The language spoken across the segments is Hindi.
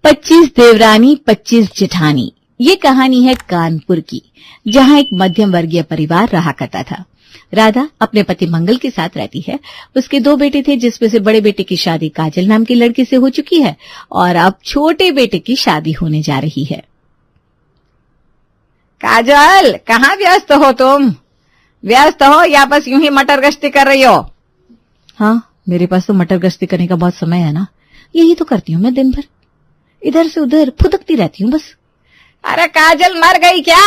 25 देवरानी 25 जेठानी। ये कहानी है कानपुर की, जहाँ एक मध्यम वर्गीय परिवार रहा करता था। राधा अपने पति मंगल के साथ रहती है। उसके 2 बेटे थे, जिसमें से बड़े बेटे की शादी काजल नाम की लड़की से हो चुकी है और अब छोटे बेटे की शादी होने जा रही है। काजल, कहाँ व्यस्त हो तुम? व्यस्त हो या बस यूं ही मटर गश्ती कर रही हो? हाँ, मेरे पास तो मटर गश्ती करने का बहुत समय है ना, यही तो करती हूँ मैं। दिन भर इधर से उधर फुदकती रहती हूँ बस। अरे काजल, मर गई क्या?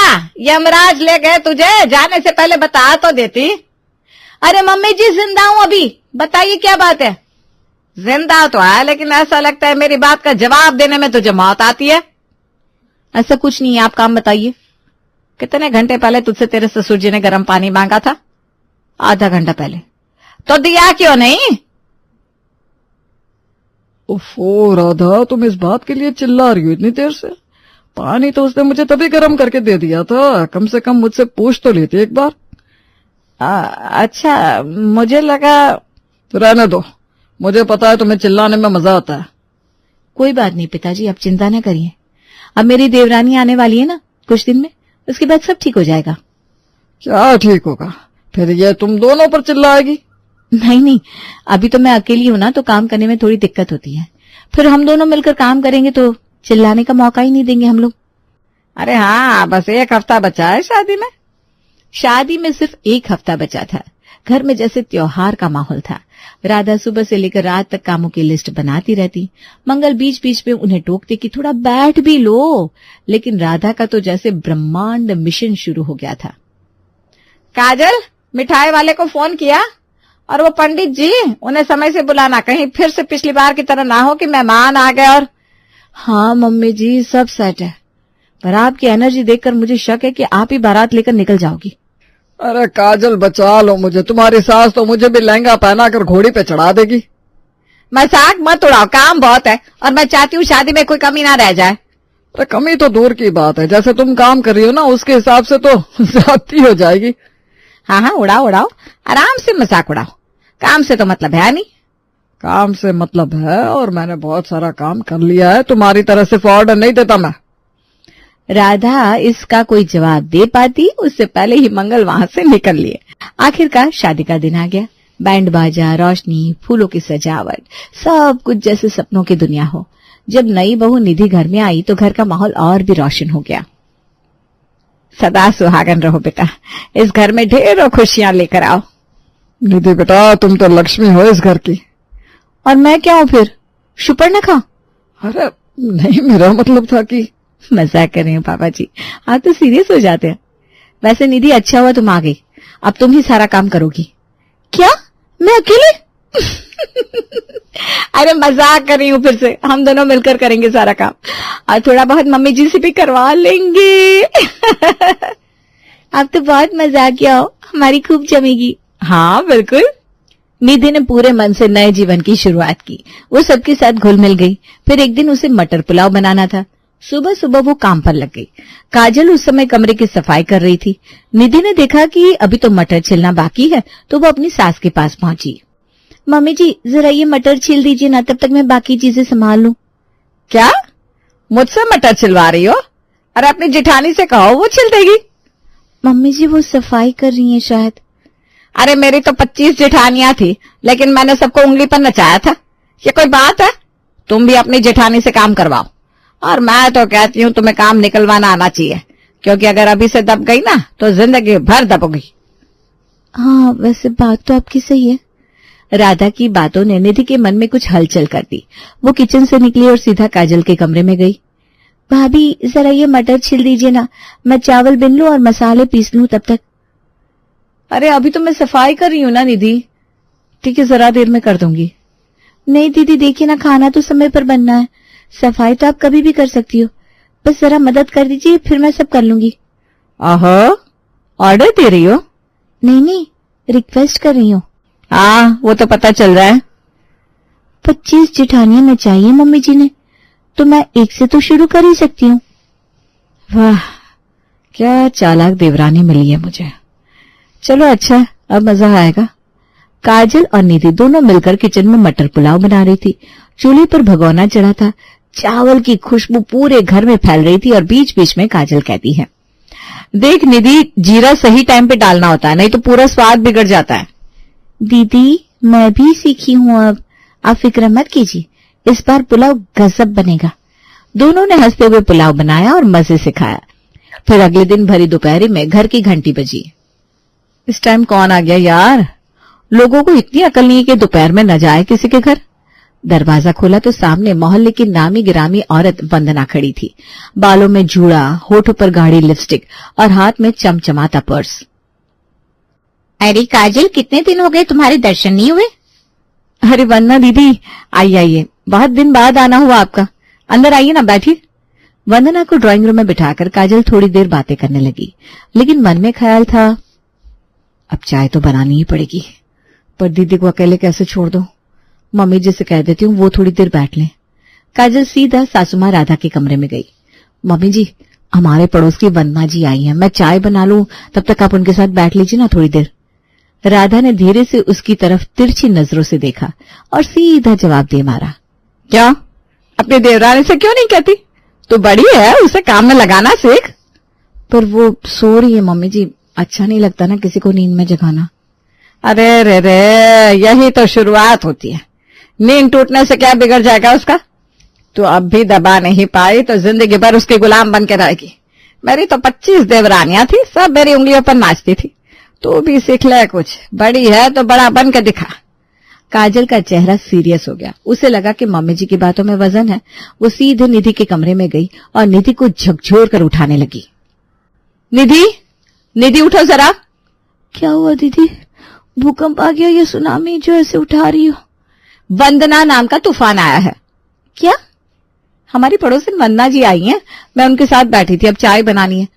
यमराज ले गए तुझे? जाने से पहले बता तो देती। अरे मम्मी जी, जिंदा हूँ अभी। बताइए क्या बात है? जिंदा तो है, लेकिन ऐसा लगता है मेरी बात का जवाब देने में तुझे मौत आती है। ऐसा कुछ नहीं है, आप काम बताइए। कितने घंटे पहले तुझसे तेरे ससुर जी ने गर्म पानी मांगा था? आधा घंटा पहले। तो दिया क्यों नहीं? ओफो राधा, तुम इस बात के लिए चिल्ला रही हो इतनी देर से? पानी तो उसने मुझे तभी गर्म करके दे दिया था, कम से कम मुझसे पूछ तो लेती एक बार। अच्छा, मुझे लगा। तो रहने दो, मुझे पता है तुम्हें चिल्लाने में मजा आता है। कोई बात नहीं पिताजी, आप चिंता न करिए। अब मेरी देवरानी आने वाली है ना कुछ दिन में, उसके बाद सब ठीक हो जाएगा। क्या ठीक होगा? फिर ये तुम दोनों पर चिल्लाएगी? नहीं, अभी तो मैं अकेली हूं ना, तो काम करने में थोड़ी दिक्कत होती है। फिर हम दोनों मिलकर काम करेंगे तो चिल्लाने का मौका ही नहीं देंगे हम लोग। अरे हाँ, बस 1 हफ्ता बचा है शादी में। शादी में सिर्फ 1 हफ्ता बचा था। घर में जैसे त्योहार का माहौल था। राधा सुबह से लेकर रात तक कामों की लिस्ट बनाती रहती। मंगल बीच बीच में उन्हें टोकते कि थोड़ा बैठ भी लो, लेकिन राधा का तो जैसे ब्रह्मांड मिशन शुरू हो गया था। काजल, मिठाई वाले को फोन किया? और वो पंडित जी, उन्हें समय से बुलाना, कहीं फिर से पिछली बार की तरह ना हो कि मेहमान आ गए। और हाँ मम्मी जी, सब सेट है, पर आपकी एनर्जी देखकर मुझे शक है कि आप ही बारात लेकर निकल जाओगी। अरे काजल, बचा लो मुझे। तुम्हारी सास तो मुझे भी लहंगा पहनाकर घोड़ी पे चढ़ा देगी। मजाक मत उड़ाओ, काम बहुत है और मैं चाहती हूँ शादी में कोई कमी ना रह जाए। अरे कमी तो दूर की बात है, जैसे तुम काम कर रही हो ना, उसके हिसाब से तो ज्यादती हो जाएगी। हाँ, उड़ाओ उड़ाओ, आराम से मजाक उड़ाओ। काम से तो मतलब है नहीं। काम से मतलब है, और मैंने बहुत सारा काम कर लिया है। तुम्हारी तरह सिर्फ ऑर्डर नहीं देता मैं। राधा इसका कोई जवाब दे पाती उससे पहले ही मंगल वहां से निकल लिए। आखिरकार शादी का दिन आ गया। बैंड बाजा, रोशनी, फूलों की सजावट, सब कुछ जैसे सपनों की दुनिया हो। जब नई बहू निधि घर में आई तो घर का माहौल और भी रोशन हो गया। सदा सुहागन रहो बेटा, इस घर में ढेरों खुशियां लेकर आओ। निधि बेटा, तुम तो लक्ष्मी हो इस घर की। और मैं क्या हूँ फिर? शुपर्णखा? अरे नहीं, मेरा मतलब था कि। मजाक कर रही हूँ पापा जी, आप तो सीरियस हो जाते हैं। वैसे निधि, अच्छा हुआ तुम आ गई। अब तुम ही सारा काम करोगी। क्या, मैं अकेले? अरे मजाक कर रही हूँ, फिर से हम दोनों मिलकर करेंगे सारा काम, और थोड़ा बहुत मम्मी जी से भी करवा लेंगे। अब तो बहुत मजाक किया हो, हमारी खूब जमेगी। हाँ बिल्कुल। निधि ने पूरे मन से नए जीवन की शुरुआत की। वो सबके साथ घुल मिल गई। फिर एक दिन उसे मटर पुलाव बनाना था। सुबह सुबह वो काम पर लग गई। काजल उस समय कमरे की सफाई कर रही थी। निधि ने देखा कि अभी तो मटर छिलना बाकी है, तो वो अपनी सास के पास पहुंची। मम्मी जी, जरा ये मटर छिल दीजिए ना, तब तक मैं बाकी चीजें संभाल लूं। क्या, मुझसे मटर छिलवा रही हो? अरे अपनी जेठानी से कहो, वो छिल देगी। मम्मी जी, वो सफाई कर रही है शायद। अरे मेरी तो 25 जेठानियां थी, लेकिन मैंने सबको उंगली पर नचाया था। ये कोई बात है? तुम भी अपनी जेठानी से काम करवाओ। और मैं तो कहती हूँ तुम्हें काम निकलवाना आना चाहिए, क्योंकि अगर अभी से दब गई ना तो जिंदगी भर दबोगी। हाँ, वैसे बात तो आपकी सही है। राधा की बातों ने निधि के मन में कुछ हलचल कर दी। वो किचन से निकली और सीधा काजल के कमरे में गई। भाभी, जरा ये मटर छिल दीजिए ना, मैं चावल बिन लूं और मसाले पीस लूं तब तक। अरे अभी तो मैं सफाई कर रही हूँ ना निधि। ठीक है, जरा देर में कर दूंगी। नहीं दीदी, देखिए ना, खाना तो समय पर बनना है। सफाई तो आप कभी भी कर सकती हो, बस जरा मदद कर दीजिए, फिर मैं सब कर लूंगी। आहो, ऑर्डर दे रही हो? नहीं, रिक्वेस्ट कर रही हूँ। हाँ, वो तो पता चल रहा है। 25 जेठानियां में चाहिए मम्मी जी ने, तो मैं एक से तो शुरू कर ही सकती हूँ। वाह, क्या चालाक देवरानी मिली है मुझे। चलो अच्छा, अब मजा आएगा। काजल और निधि दोनों मिलकर किचन में मटर पुलाव बना रही थी। चूल्हे पर भगोना चढ़ा था। चावल की खुशबू पूरे घर में फैल रही थी और बीच बीच में काजल कहती है, देख निधि, जीरा सही टाइम पे डालना होता है, नहीं तो पूरा स्वाद बिगड़ जाता है। दीदी मैं भी सीखी हूं, अब आप फिक्र मत कीजिए, इस बार पुलाव गजब बनेगा। दोनों ने हंसते हुए पुलाव बनाया और मजे से खाया। फिर अगले दिन भरी दोपहरी में घर की घंटी बजी। इस टाइम कौन आ गया यार? लोगों को इतनी अकल नहीं है कि दोपहर में न जाए किसी के घर। दरवाजा खोला तो सामने मोहल्ले की नामी गिरामी औरत वंदना खड़ी थी। बालों में जूड़ा, होठों पर गाढ़ी लिपस्टिक और हाथ में चमचमाता पर्स। अरे काजल, कितने दिन हो गए तुम्हारे दर्शन नहीं हुए? अरे वंदना दीदी, आइए, बहुत दिन बाद आना हुआ आपका। अंदर आइए ना, बैठिए। वंदना को ड्राइंग रूम में बिठाकर काजल थोड़ी देर बातें करने लगी, लेकिन मन में ख्याल था अब चाय तो बनानी ही पड़ेगी, पर दीदी को अकेले कैसे छोड़ दो। मम्मी जी से कह देती हूँ वो थोड़ी देर बैठ लें। काजल सीधा सासुमां राधा के कमरे में गई। मम्मी जी, हमारे पड़ोस की वंदना जी आई हैं, मैं चाय बना लूं, तब तक आप उनके साथ बैठ लीजिए ना थोड़ी देर। राधा ने धीरे से उसकी तरफ तिरछी नजरों से देखा और सीधा जवाब दे मारा, क्या अपनी देवरानी से क्यों नहीं कहती? तू बड़ी है, उसे काम में लगाना सीख। पर वो सो रही है मम्मी जी, अच्छा नहीं लगता ना किसी को नींद में जगाना। अरे रे रे, यही तो शुरुआत होती है। नींद टूटने से क्या बिगड़ जाएगा उसका? तू अब भी दबा नहीं पाई तो जिंदगी भर उसकी गुलाम बन के रहेगी। मेरी तो 25 देवरानियां थी, सब मेरी उंगलियों पर नाचती थी। तू भी सीख ले कुछ, बड़ी है तो बड़ा बन के दिखा। काजल का चेहरा सीरियस हो गया। उसे लगा कि मम्मी जी की बातों में वजन है। वो सीधे निधि के कमरे में गई और निधि को झकझोर कर उठाने लगी। निधि, निधि उठो जरा। क्या हुआ दीदी? भूकंप आ गया या सुनामी जो ऐसे उठा रही हो? वंदना नाम का तूफान आया है। क्या? हमारी पड़ोसी वंदना जी आई हैं, मैं उनके साथ बैठी थी, अब चाय बनानी है।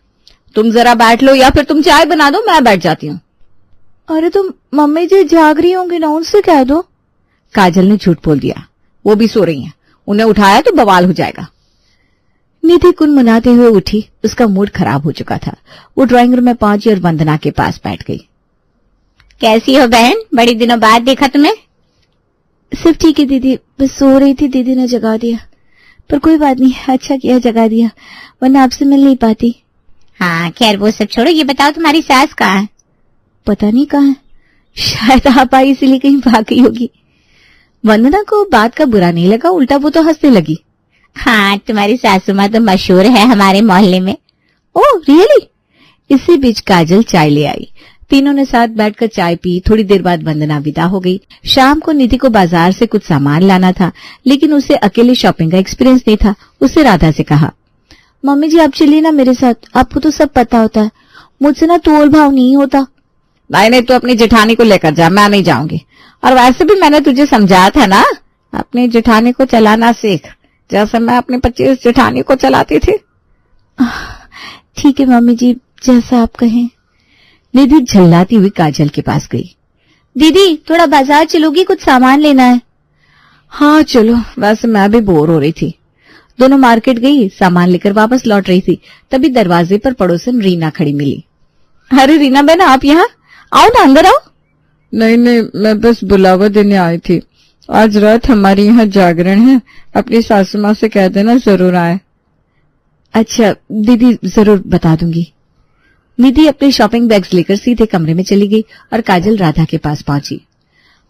तुम जरा बैठ लो या फिर तुम चाय बना दो, मैं बैठ जाती हूँ। अरे तुम मम्मी जी जाग रही होंगी ना, उनसे कह दो। काजल ने झूठ बोल दिया, वो भी सो रही हैं, उन्हें उठाया तो बवाल हो जाएगा। निधि कुनमुनाते हुए उठी। उसका मूड खराब हो चुका था। वो ड्राइंग रूम में पहुंची और वंदना के पास बैठ गई। कैसी हो बहन, बड़ी दिनों बाद देखा तुम्हें। सिर्फ ठीक है दीदी, बस सो रही थी, दीदी ने जगा दिया। पर कोई बात नहीं, अच्छा किया जगा दिया, वरना आपसे मिल नहीं पाती। हाँ खैर वो सब छोड़ो, ये बताओ तुम्हारी सास कहाँ है? पता नहीं कहाँ है, शायद आप आई इसीलिए कहीं भाग गई होगी। वंदना को बात का बुरा नहीं लगा, उल्टा वो तो हंसने लगी। हाँ तुम्हारी सासू माँ तो मशहूर है हमारे मोहल्ले में। Oh really? इसी बीच काजल चाय ले आई। तीनों ने साथ बैठकर चाय पी। थोड़ी देर बाद वंदना विदा हो गई। शाम को निधि को बाजार से कुछ सामान लाना था, लेकिन उसे अकेले शॉपिंग का एक्सपीरियंस नहीं था। उससे राधा से कहा, मम्मी जी आप चलिए ना मेरे साथ, आपको तो सब पता होता है, मुझसे ना तोल भाव नहीं होता। नहीं, तू अपनी जेठानी को लेकर जा, मैं नहीं जाऊंगी। और वैसे भी मैंने तुझे समझाया था ना, अपनी जेठानी को चलाना सीख, जैसे मैं अपनी 25 जेठानी को चलाती थी। ठीक है मम्मी जी, जैसा आप कहें। निधि झल्लाती हुई काजल के पास गई। दीदी थोड़ा बाजार चलोगी, कुछ सामान लेना है। हाँ चलो, वैसे मैं भी बोर हो रही थी। दोनों मार्केट गई, सामान लेकर वापस लौट रही थी, तभी दरवाजे पर पड़ोसन रीना खड़ी मिली। अरे रीना बहन, आप यहाँ आओ ना, अंदर आओ। नहीं, मैं बस बुलावा देने आई थी। आज रात हमारे यहाँ जागरण है, अपनी सासू माँ से कह देना जरूर आए। अच्छा दीदी, जरूर बता दूंगी। निधि अपने शॉपिंग बैग्स लेकर सीधे कमरे में चली गई और काजल राधा के पास पहुंची।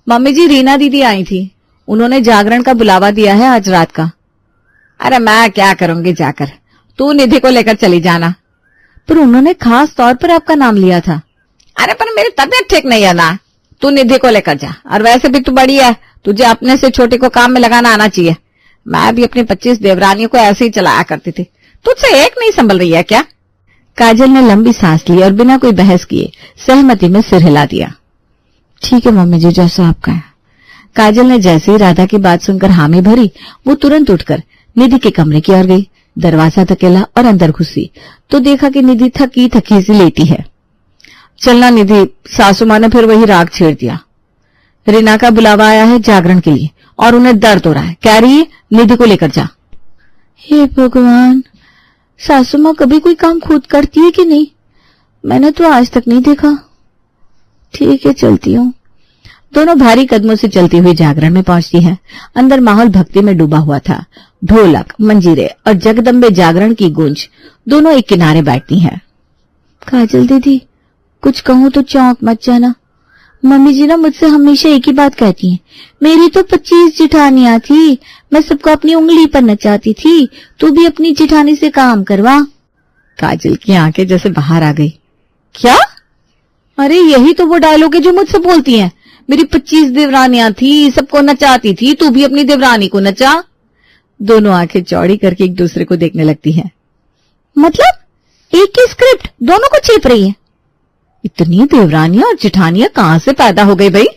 मम्मी जी, रीना दीदी आई थी, उन्होंने जागरण का बुलावा दिया है आज रात का। अरे मैं क्या करूंगी जाकर, तू निधि को लेकर चली जाना। पर उन्होंने खास तौर पर आपका नाम लिया था। अरे पर मेरी तबीयत ठीक नहीं है ना, तू निधि को लेकर जा। और वैसे भी तू बड़ी है, तुझे अपने से छोटे को काम में लगाना आना चाहिए। मैं भी अपनी 25 देवरानियों को ऐसे ही चलाया करती थी, तुझसे एक नहीं संभल रही है क्या? काजल ने लंबी सांस ली और बिना कोई बहस किए सहमति में सिर हिला दिया। ठीक है मम्मी जी, जैसा आप कहें। काजल ने जैसे ही राधा की बात सुनकर हामी भरी, वो तुरंत उठकर निधि के कमरे की ओर गई। दरवाजा धकेला और अंदर घुसी तो देखा कि निधि थकी थकी सी लेटी है। चलना निधि, सासू माँ ने फिर वही राग छेड़ दिया। रीना का बुलावा आया है जागरण के लिए और उन्हें दर्द हो रहा है, कह रही है निधि को लेकर जा। हे भगवान, सासू माँ कभी कोई काम खुद करती है कि नहीं? मैंने तो आज तक नहीं देखा। ठीक है, चलती हूँ। दोनों भारी कदमों से चलती हुई जागरण में पहुंचती है। अंदर माहौल भक्ति में डूबा हुआ था। ढोलक, मंजीरे और जगदम्बे जागरण की गूंज दोनों एक किनारे बैठती हैं। काजल दीदी, कुछ कहूं तो चौंक मत जाना। मम्मी जी ना मुझसे हमेशा एक ही बात कहती हैं, मेरी तो 25 जेठानियां थी, मैं सबको अपनी उंगली पर नचाती थी, तू भी अपनी जेठानी से काम करवा। काजल की आंखें जैसे बाहर आ गई। क्या? अरे यही तो वो डायलॉग है जो मुझसे बोलती हैं, मेरी 25 देवरानियां थी, सबको नचाती थी, तू भी अपनी देवरानी को नचा। दोनों आंखें चौड़ी करके एक दूसरे को देखने लगती हैं। मतलब एक ही स्क्रिप्ट दोनों को चेप रही है। इतनी देवरानियां और जेठानियां कहां से पैदा हो गई भाई?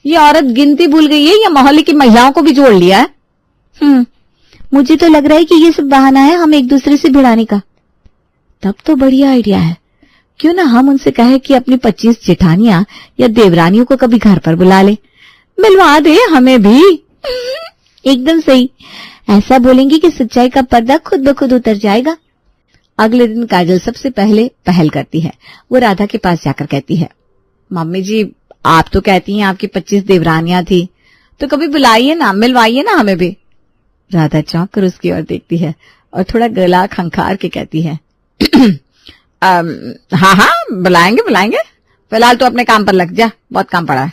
ये औरत गिनती भूल गई है या मोहल्ले की महिलाओं को भी जोड़ लिया है? मुझे तो लग रहा है कि ये सब बहाना है हम एक दूसरे से भिड़ाने का। तब तो बढ़िया आइडिया है, क्यों ना हम उनसे कहे कि अपनी 25 जेठानियां या देवरानियों को कभी घर पर बुला ले, मिलवा दे हमें भी। एकदम सही, ऐसा बोलेंगे कि सच्चाई का पर्दा खुद ब खुद उतर जाएगा। अगले दिन काजल सबसे पहले पहल करती है। वो राधा के पास जाकर कहती है, मम्मी जी आप तो कहती हैं आपकी 25 देवरानियां थी, तो कभी बुलाइए ना, मिलवाइए ना हमें भी। राधा चौंक कर उसकी ओर देखती है और थोड़ा गला खंखार के कहती है, हाँ हाँ बुलाएंगे बुलाएंगे, फिलहाल तो अपने काम पर लग जा, बहुत काम पड़ा है।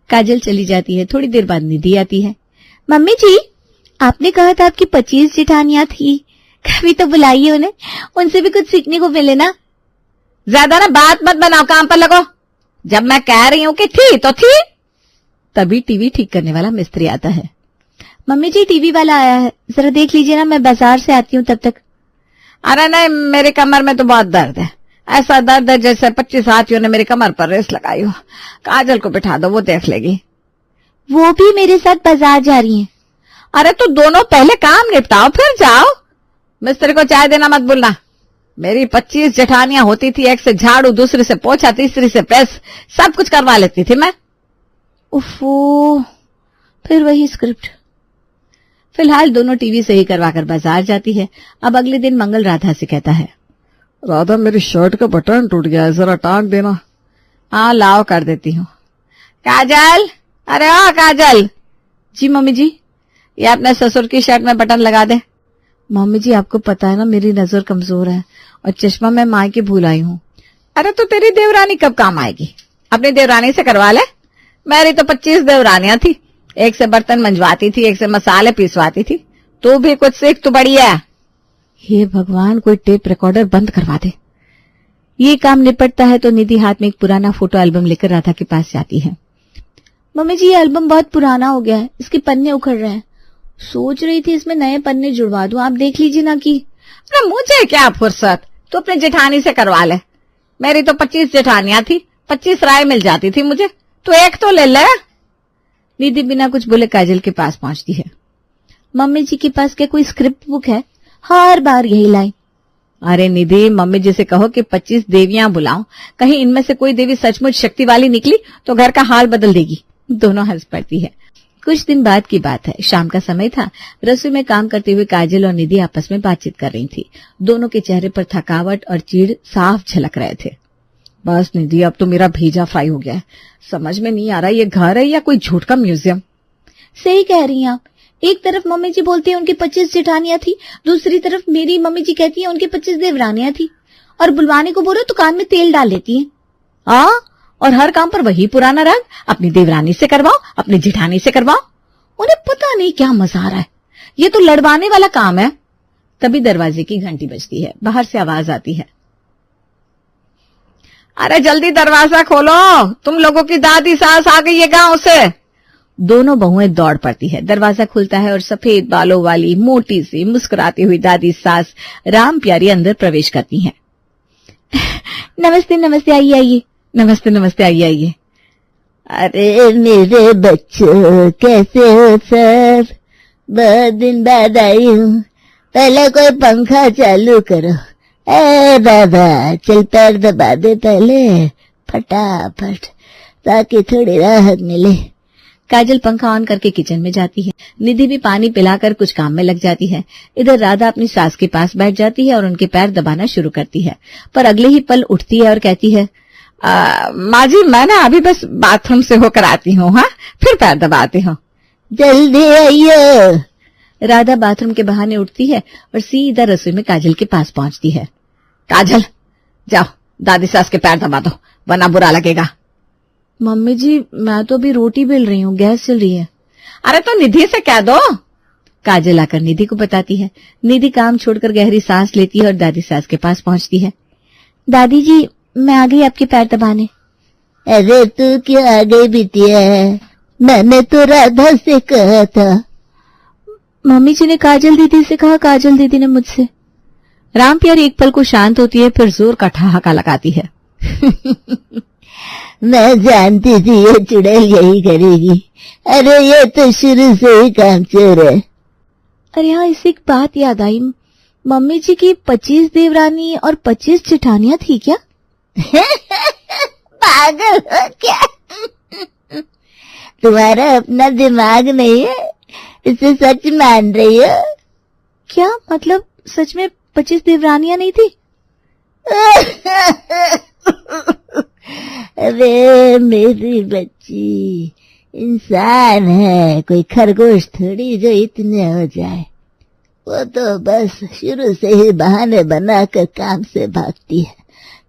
काजल चली जाती है। थोड़ी देर बाद निधि आती है। मम्मी जी आपने कहा था आपकी 25 जेठानियां थी, कभी तो बुलाइए उन्हें, उनसे भी कुछ सीखने को मिले ना। ज्यादा ना बात मत बनाओ, काम पर लगो। जब मैं कह रही हूं कि थी तो थी। तभी टीवी ठीक करने वाला मिस्त्री आता है। मम्मी जी टीवी वाला आया है, जरा देख लीजिए ना, मैं बाजार से आती हूँ तब तक। अरे नहीं, मेरे कमर में तो बहुत दर्द है, ऐसा दर्द है जैसे 25 हाथियों ने मेरी कमर पर रेस लगाई हो। काजल को बिठा दो, वो देख लेगी। वो भी मेरे साथ बाजार जा रही हैं। अरे तो दोनों पहले काम निपटाओ फिर जाओ। मिस्त्री को चाय देना मत भूलना। मेरी 25 जेठानियां होती थी, एक से झाड़ू, दूसरी से पोछा, तीसरी से प्रेस, सब कुछ करवा लेती थी मैं। उफ़ो, फिर वही स्क्रिप्ट। फिलहाल दोनों टीवी सही करवाकर बाजार जाती है। अब अगले दिन मंगल राधा से कहता है, राधा मेरी शर्ट का बटन टूट गया है, जरा टांग देना। हाँ लाओ, कर देती हूँ। काजल, अरे हाँ काजल। जी मम्मी जी। ये अपने ससुर की शर्ट में बटन लगा दे। मम्मी जी आपको पता है ना मेरी नजर कमजोर है और चश्मा मैं मायके भूल आई हूँ। अरे तो तेरी देवरानी कब काम आएगी? अपनी देवरानी से करवा ले। मेरी तो 25 देवरानियां थी, एक से बर्तन मंजवाती थी, एक से मसाले पीसवाती थी। तू भी कुछ सीख तो बढ़िया। हे भगवान, कोई टेप रिकॉर्डर बंद करवा दे। ये काम निपटता है तो निधि हाथ में एक पुराना फोटो एल्बम लेकर राधा के पास जाती है। मम्मी जी ये एल्बम बहुत पुराना हो गया है, इसके पन्ने उखड़ रहे हैं, सोच रही थी इसमें नए पन्ने जुड़वा दूं, आप देख लीजिए ना। कि अरे मुझे क्या फुर्सत, तो अपने जेठानी से करवा ले। मेरी तो 25 जेठानियां थी, 25 राय मिल जाती थी मुझे, तो एक तो ले ले। निधि बिना कुछ बोले काजल के पास पहुंचती है। मम्मी जी के पास क्या कोई स्क्रिप्ट बुक है? हर बार यही लाइन। अरे निधि, मम्मी जी से कहो कि 25 देवियां बुलाओ, कहीं इनमें से कोई देवी सचमुच शक्ति वाली निकली तो घर का हाल बदल देगी। दोनों हंस पड़ती है। कुछ दिन बाद की बात है, शाम का समय था। रसोई में काम करते हुए काजल और निधि आपस में बातचीत कर रही थी। दोनों के चेहरे पर थकावट और चिढ़ साफ झलक रहे थे। बस निधि, अब तो मेरा भेजा फ्राई हो गया है, समझ में नहीं आ रहा ये घर है या कोई झूठ का म्यूजियम। सही कह रही हैं आप। एक तरफ मम्मी जी बोलती है उनकी 25 जेठानियां थी, दूसरी तरफ मेरी मम्मी जी कहती है उनकी 25 देवरानियां थी, और बुलवाने को बोलो तो कान में तेल डाल लेती हैं। हाँ, और हर काम पर वही पुराना राग, अपनी देवरानी से करवाओ, अपनी जेठानी से करवाओ। उन्हें पता नहीं क्या मजा आ रहा है, ये तो लड़वाने वाला काम है। तभी दरवाजे की घंटी बजती है। बाहर से आवाज आती है, अरे जल्दी दरवाजा खोलो, तुम लोगों की दादी सास आ गई है गांव से। दोनों बहुएं दौड़ पड़ती है। दरवाजा खुलता है और सफेद बालों वाली मोटी सी मुस्कुराती हुई दादी सास राम प्यारी अंदर प्रवेश करती हैं। नमस्ते नमस्ते, आइए आइए। नमस्ते नमस्ते, आइए आइए। अरे मेरे बच्चों, कैसे हो सब? बहुत दिन बाद आई हूँ, पहले कोई पंखा चालू करो। ए बाबा, चल पैर दबा दे पहले फटाफट, ताकि थोड़ी राहत मिले। काजल पंखा ऑन करके किचन में जाती है। निधि भी पानी पिलाकर कुछ काम में लग जाती है। इधर राधा अपनी सास के पास बैठ जाती है और उनके पैर दबाना शुरू करती है, पर अगले ही पल उठती है और कहती है, माँ जी मैं ना अभी बस बाथरूम से होकर आती हूँ, हाँ फिर पैर दबाती हूँ। जल्दी आइयो। राधा बाथरूम के बहाने उठती है और सीधा रसोई में काजल के पास पहुंचती है। काजल, जाओ दादी सास के पैर दबा दो, वरना बुरा लगेगा। मम्मी जी, मैं तो अभी रोटी बेल रही हूँ, गैस चल रही है। अरे तो निधि से कह दो। काजल आकर निधि को बताती है। निधि काम छोड़कर गहरी सांस लेती है और दादी सास के पास पहुंचती है। दादी जी, मैं आ गई आपके पैर दबाने। अरे तू क्यों आ गई बिटिया? मैंने तो राधा से कहा था। मम्मी जी ने काजल दीदी से कहा, काजल दीदी ने मुझसे। राम प्यारी एक पल को शांत होती है, फिर जोर का ठहाका लगाती है। मैं जानती थी ये चुड़ैल यही करेगी। अरे ये तो शुरू से ही कामचोर है। अरे हाँ, इससे एक बात याद आई, मम्मी जी की 25 देवरानी और 25 जेठानियां थी क्या? पागल हो क्या? तुम्हारा अपना दिमाग नहीं है, इसे सच मान रही हो? क्या मतलब, सच में 25 देवरानियां नहीं थी? अरे मेरी बच्ची, इंसान है, कोई खरगोश थोड़ी जो इतने हो जाए। वो तो बस शुरू से ही बहाने बनाकर काम से भागती है।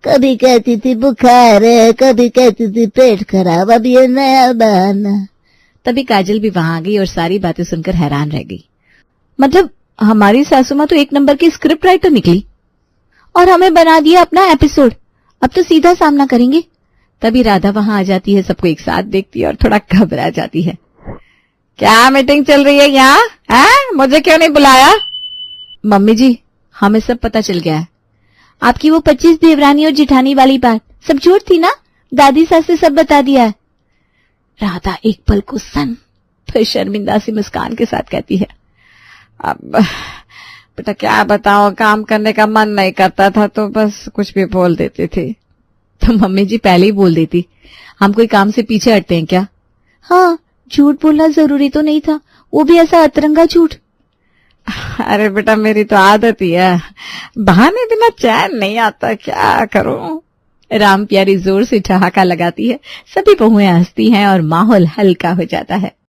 कभी कहती थी बुखार है, कभी कहती थी पेट खराब, अब ये नया बहाना। तभी काजल भी वहां आ गई और सारी बातें सुनकर हैरान रह गई। मतलब हमारी सासू माँ तो एक नंबर की स्क्रिप्ट राइटर निकली और हमें बना दिया अपना एपिसोड। अब तो सीधा सामना करेंगे। तभी राधा वहां आ जाती है, सबको एक साथ देखती है और थोड़ा घबरा जाती है। क्या मीटिंग चल रही है यहाँ? मुझे क्यों नहीं बुलाया? मम्मी जी, हमें सब पता चल गया है। आपकी वो 25 देवरानी और जिठानी वाली बात सब झूठ थी ना? दादी सास से सब बता दिया है। राधा एक पल को सन, फिर शर्मिंदा सी मुस्कान के साथ कहती है, अब बेटा क्या बताओ, काम करने का मन नहीं करता था तो बस कुछ भी बोल देते थे। तो मम्मी जी पहले ही बोल देती, हम कोई काम से पीछे हटते हैं क्या? हाँ, झूठ बोलना जरूरी तो नहीं था, वो भी ऐसा अतरंगा झूठ। अरे बेटा मेरी तो आदत ही है, बहाने बिना चैन नहीं आता, क्या करूं। राम प्यारी जोर से ठहाका लगाती है। सभी बहुएं हंसती हैं और माहौल हल्का हो जाता है।